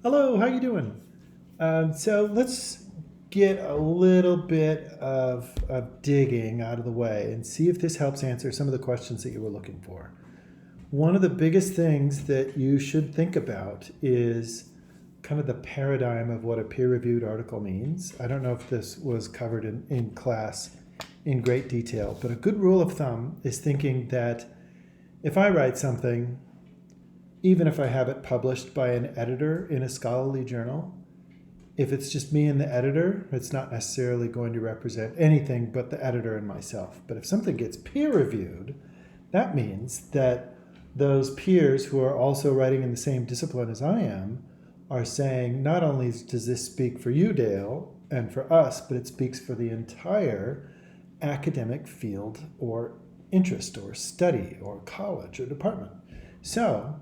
Hello, how you doing? So let's get a little bit of digging out of the way and see if this helps answer some of the questions that you were looking for. One of the biggest things that you should think about is kind of the paradigm of what a peer-reviewed article means. I don't know if this was covered in class in great detail, but a good rule of thumb is thinking that if I write something, even if I have it published by an editor in a scholarly journal, if it's just me and the editor, it's not necessarily going to represent anything but the editor and myself. But if something gets peer reviewed, that means that those peers who are also writing in the same discipline as I am are saying, not only does this speak for you, Dale, and for us, but it speaks for the entire academic field or interest or study or college or department. So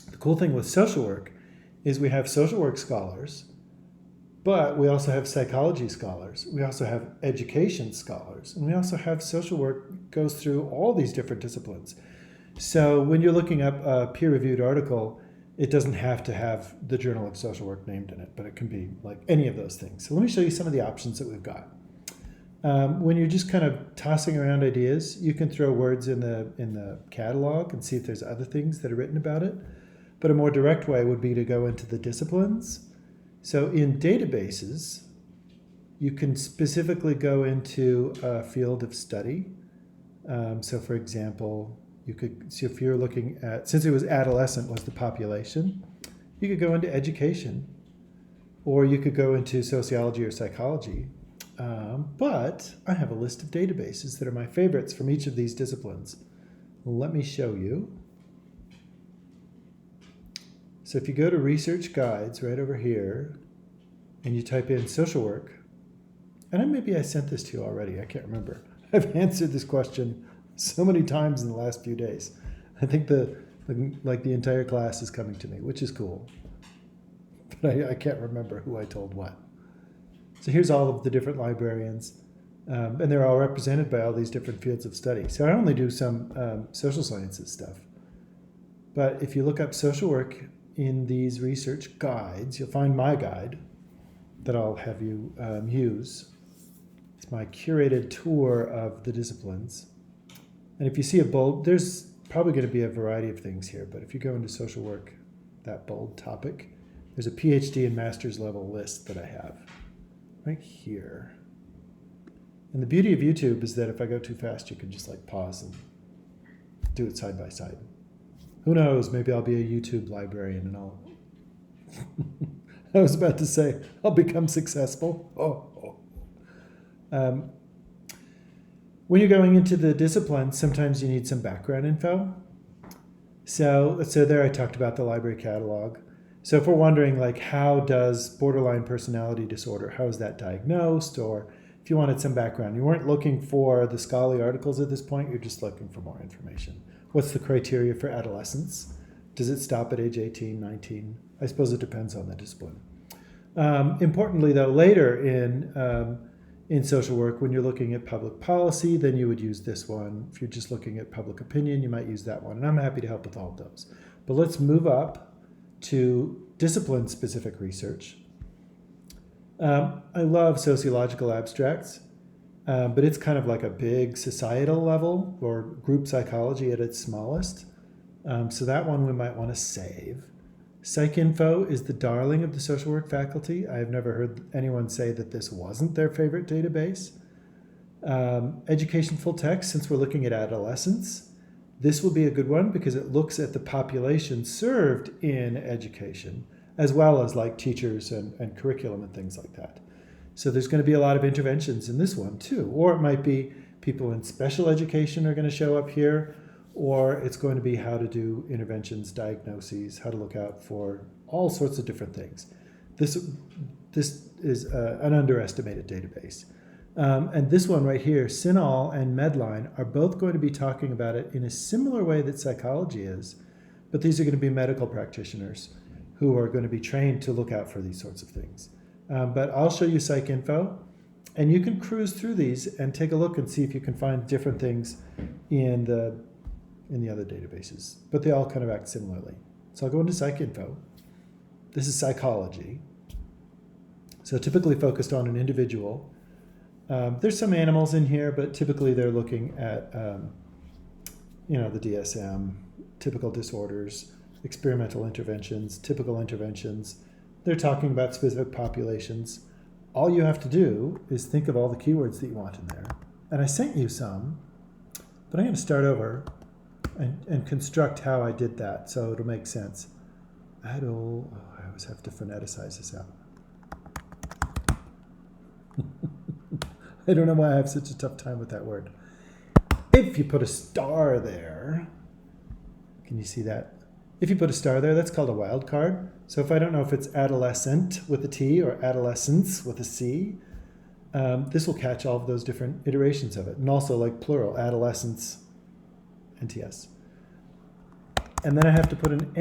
the cool thing with social work is we have social work scholars, but we also have psychology scholars. We also have education scholars. And we also have social work goes through all these different disciplines. So when you're looking up a peer-reviewed article, it doesn't have to have the Journal of Social Work named in it, but it can be like any of those things. So let me show you some of the options that we've got. When you're just kind of tossing around ideas, you can throw words in the catalog and see if there's other things that are written about it. But a more direct way would be to go into the disciplines. So in databases, you can specifically go into a field of study. So for example, you could see if you're looking at, since it was adolescent was the population, you could go into education, or you could go into sociology or psychology. But I have a list of databases that are my favorites from each of these disciplines. Let me show you. So if you go to research guides right over here and you type in social work, and maybe I sent this to you already, I can't remember. I've answered this question so many times in the last few days. I think the entire class is coming to me, which is cool. But I can't remember who I told what. So here's all of the different librarians, and they're all represented by all these different fields of study. So I only do some social sciences stuff. But if you look up social work in these research guides, you'll find my guide that I'll have you use. It's my curated tour of the disciplines. And if you see a bold, there's probably going to be a variety of things here, but if you go into social work, that bold topic, there's a PhD and master's level list that I have right here. And the beauty of YouTube is that if I go too fast, you can just like pause and do it side by side. Who knows, maybe I'll be a YouTube librarian and I'll, I was about to say, I'll become successful. When you're going into the discipline, sometimes you need some background info. So there I talked about the library catalog. So if we're wondering like, how does borderline personality disorder, how is that diagnosed? Or if you wanted some background, you weren't looking for the scholarly articles at this point, you're just looking for more information. What's the criteria for adolescence? Does it stop at age 18, 19? I suppose it depends on the discipline. Importantly, though, later in social work, when you're looking at public policy, then you would use this one. If you're just looking at public opinion, you might use that one. And I'm happy to help with all of those. But let's move up to discipline-specific research. I love sociological abstracts. But it's kind of like a big societal level or group psychology at its smallest. So that one we might want to save. PsycInfo is the darling of the social work faculty. I have never heard anyone say that this wasn't their favorite database. Education Full Text, since we're looking at adolescents, this will be a good one because it looks at the population served in education, as well as like teachers and curriculum and things like that. So there's going to be a lot of interventions in this one too. Or it might be people in special education are going to show up here, or it's going to be how to do interventions, diagnoses, how to look out for all sorts of different things. This is an underestimated database. And this one right here, CINAHL and Medline, are both going to be talking about it in a similar way that psychology is, but these are going to be medical practitioners who are going to be trained to look out for these sorts of things. But I'll show you PsycInfo, and you can cruise through these and take a look and see if you can find different things in the other databases. But they all kind of act similarly. So I'll go into PsycInfo. This is psychology. So typically focused on an individual. There's some animals in here, but typically they're looking at, the DSM, typical disorders, experimental interventions, typical interventions. They're talking about specific populations. All you have to do is think of all the keywords that you want in there. And I sent you some, but I'm going to start over and construct how I did that so it'll make sense. I always have to phoneticize this out. I don't know why I have such a tough time with that word. If you put a star there, can you see that? If you put a star there, that's called a wild card. So if I don't know if it's adolescent with a T or adolescence with a C, this will catch all of those different iterations of it. And also like plural, adolescents, NTS. And then I have to put an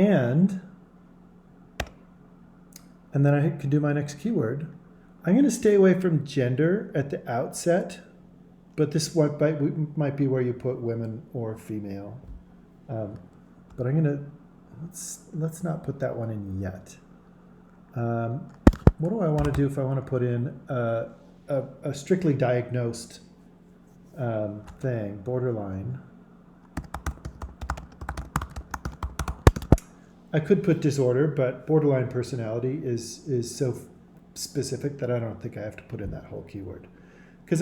and then I can do my next keyword. I'm going to stay away from gender at the outset, but this might be where you put women or female. But I'm going to, let's not put that one in yet. What do I want to do if I want to put in a strictly diagnosed thing, borderline? I could put disorder, but borderline personality is so specific that I don't think I have to put in that whole keyword. Because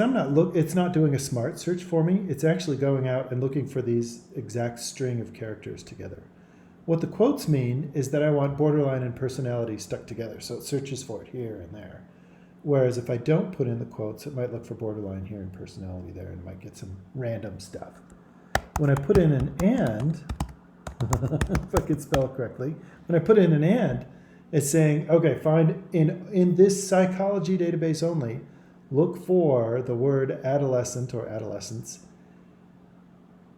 it's not doing a smart search for me. It's actually going out and looking for these exact string of characters together. What the quotes mean is that I want borderline and personality stuck together, so it searches for it here and there. Whereas if I don't put in the quotes, it might look for borderline here and personality there, and it might get some random stuff. When I put in an and, if I could spell it correctly, when I put in an and, it's saying, okay, find in this psychology database only, look for the word adolescent or adolescence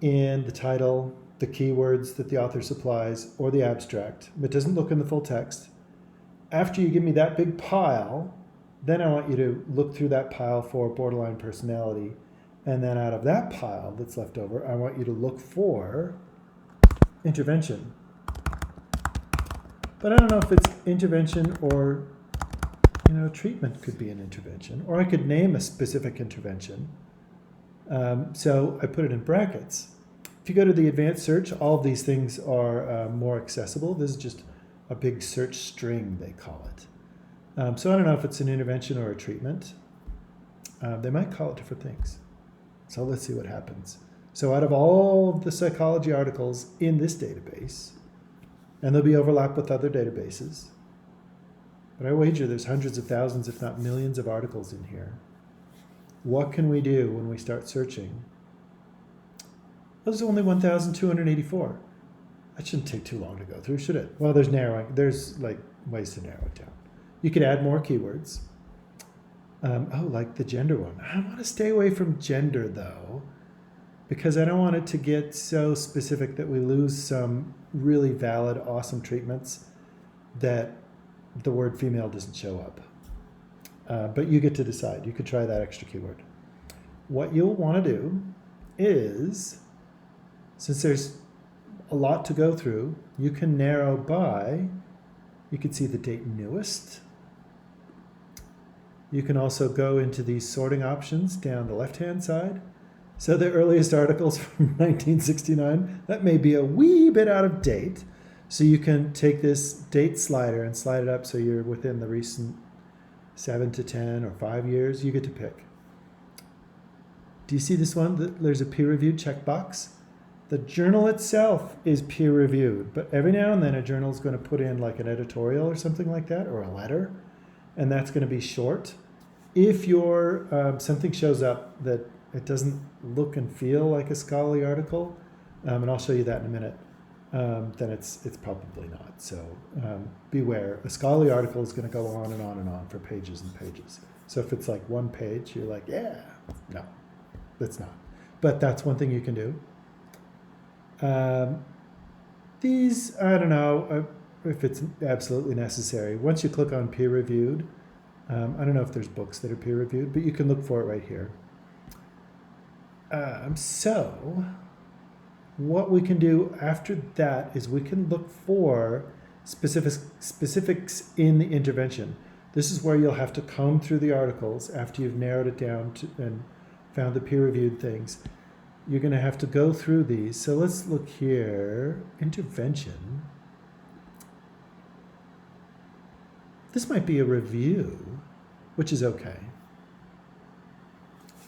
in the title, the keywords that the author supplies, or the abstract. It doesn't look in the full text. After you give me that big pile, then I want you to look through that pile for borderline personality. And then out of that pile that's left over, I want you to look for intervention. But I don't know if it's intervention or, treatment could be an intervention. Or I could name a specific intervention. So I put it in brackets. If you go to the advanced search, all of these things are more accessible. This is just a big search string, they call it. So I don't know if it's an intervention or a treatment. They might call it different things. So let's see what happens. So out of all of the psychology articles in this database, and there'll be overlap with other databases, but I wager there's hundreds of thousands, if not millions of articles in here. What can we do when we start searching? There's only 1,284. That shouldn't take too long to go through, should it? Well, there's ways to narrow it down. You could add more keywords. Like the gender one. I want to stay away from gender though, because I don't want it to get so specific that we lose some really valid, awesome treatments that the word female doesn't show up. But you get to decide. You could try that extra keyword. What you'll want to do is, since there's a lot to go through, you can narrow by, you can see the date newest. You can also go into these sorting options down the left-hand side. So the earliest articles from 1969, that may be a wee bit out of date. So you can take this date slider and slide it up so you're within the recent 7 to 10 or 5 years. You get to pick. Do you see this one? There's a peer-reviewed checkbox. The journal itself is peer-reviewed, but every now and then a journal is going to put in like an editorial or something like that, or a letter, and that's going to be short. If something shows up that it doesn't look and feel like a scholarly article, and I'll show you that in a minute, then it's probably not. So beware. A scholarly article is going to go on and on and on for pages and pages. So if it's like one page, you're like, yeah, no, it's not. But that's one thing you can do. These, I don't know if it's absolutely necessary. Once you click on peer-reviewed, I don't know if there's books that are peer-reviewed, but you can look for it right here. So what we can do after that is we can look for Specifics in the intervention. This is where you'll have to comb through the articles after you've narrowed it down and found the peer-reviewed things. You're going to have to go through these. So let's look here. Intervention. This might be a review, which is okay.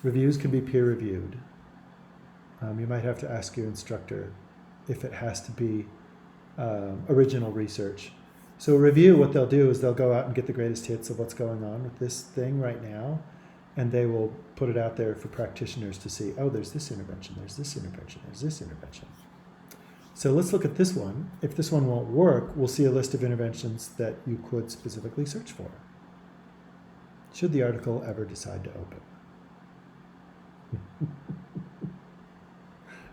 Reviews can be peer-reviewed. You might have to ask your instructor if it has to be original research. So a review, what they'll do is they'll go out and get the greatest hits of what's going on with this thing right now, and they will put it out there for practitioners to see, oh, there's this intervention, there's this intervention, there's this intervention. So let's look at this one. If this one won't work, we'll see a list of interventions that you could specifically search for, should the article ever decide to open.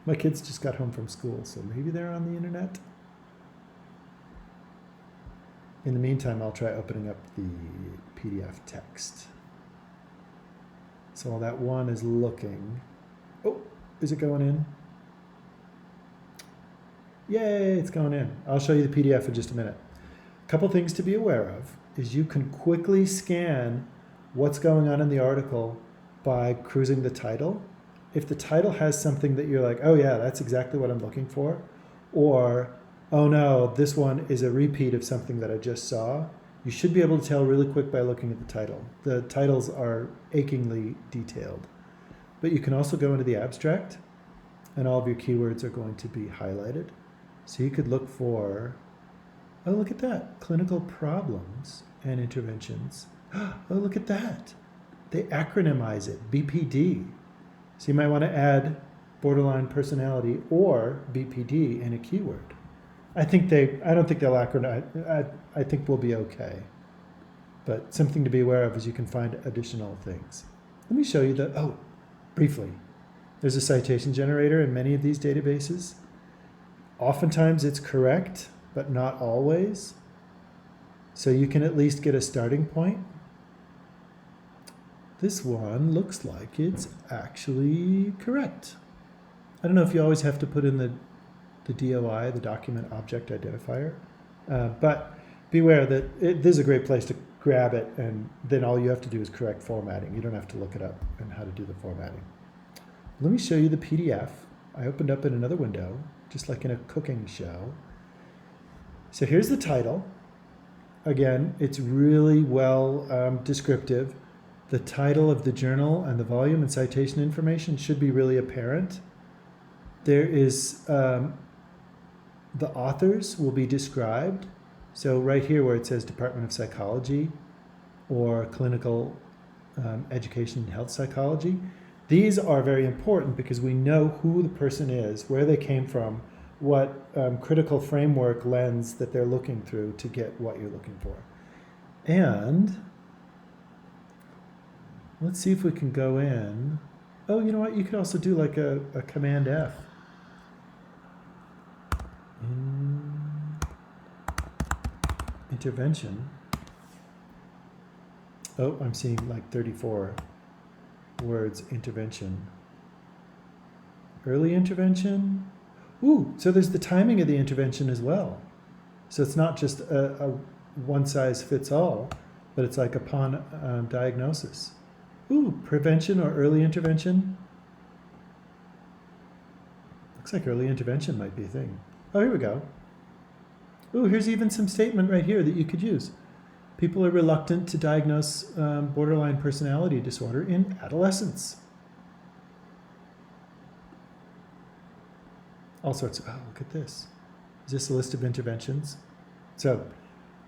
My kids just got home from school, so maybe they're on the internet. In the meantime, I'll try opening up the PDF text. So while that one is looking, oh, is it going in? Yay, it's going in. I'll show you the PDF in just a minute. A couple things to be aware of is you can quickly scan what's going on in the article by cruising the title. If the title has something that you're like, oh yeah, that's exactly what I'm looking for, or oh no, this one is a repeat of something that I just saw, you should be able to tell really quick by looking at the title. The titles are achingly detailed. But you can also go into the abstract, and all of your keywords are going to be highlighted. So you could look for, oh, look at that, clinical problems and interventions. Oh, look at that. They acronymize it, BPD. So you might want to add borderline personality or BPD in a keyword. I don't think they'll acronymize. I think we'll be okay. But something to be aware of is you can find additional things. Let me show you briefly. There's a citation generator in many of these databases. Oftentimes it's correct, but not always. So you can at least get a starting point. This one looks like it's actually correct. I don't know if you always have to put in the DOI, the document object identifier, but beware that this is a great place to grab it, and then all you have to do is correct formatting. You don't have to look it up and how to do the formatting. Let me show you the PDF. I opened up in another window, just like in a cooking show. So here's the title. Again, it's really well descriptive. The title of the journal and the volume and citation information should be really apparent. There is, the authors will be described. So right here where it says Department of Psychology or Clinical Education and Health Psychology, these are very important because we know who the person is, where they came from, what critical framework lens that they're looking through to get what you're looking for. And let's see if we can go in. Oh, you know what? You could also do like a Command F. Intervention. Oh, I'm seeing like 34 words, intervention. Early intervention. Ooh, so there's the timing of the intervention as well. So it's not just a one size fits all, but it's like upon diagnosis. Ooh, prevention or early intervention. Looks like early intervention might be a thing. Oh, here we go. Ooh, here's even some statement right here that you could use. People are reluctant to diagnose borderline personality disorder in adolescence. All sorts of, oh, look at this. Is this a list of interventions? So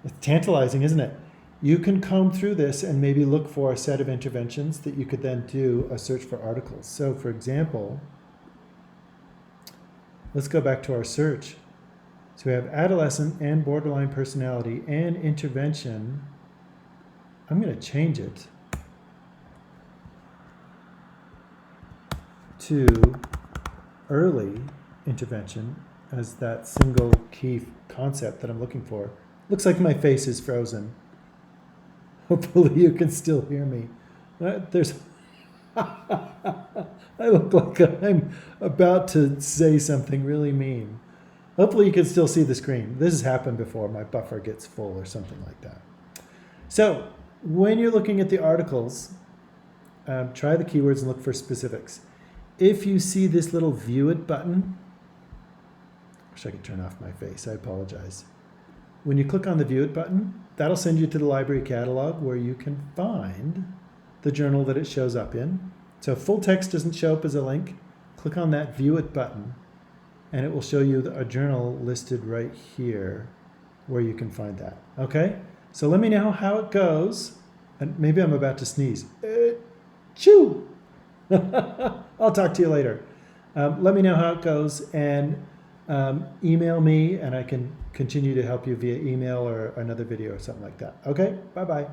it's tantalizing, isn't it? You can comb through this and maybe look for a set of interventions that you could then do a search for articles. So for example, let's go back to our search. So we have adolescent and borderline personality and intervention. I'm going to change it to early intervention as that single key concept that I'm looking for. Looks like my face is frozen. Hopefully you can still hear me. There's I look like I'm about to say something really mean. Hopefully you can still see the screen. This has happened before. My buffer gets full or something like that. So when you're looking at the articles, try the keywords and look for specifics. If you see this little View It button, I wish I could turn off my face. I apologize. When you click on the View It button, that'll send you to the library catalog where you can find the journal that it shows up in. So if full text doesn't show up as a link, click on that View It button, and it will show you a journal listed right here where you can find that. Okay? So let me know how it goes. And maybe I'm about to sneeze. Chew! I'll talk to you later. Let me know how it goes, and email me, and I can continue to help you via email or another video or something like that. Okay? Bye-bye.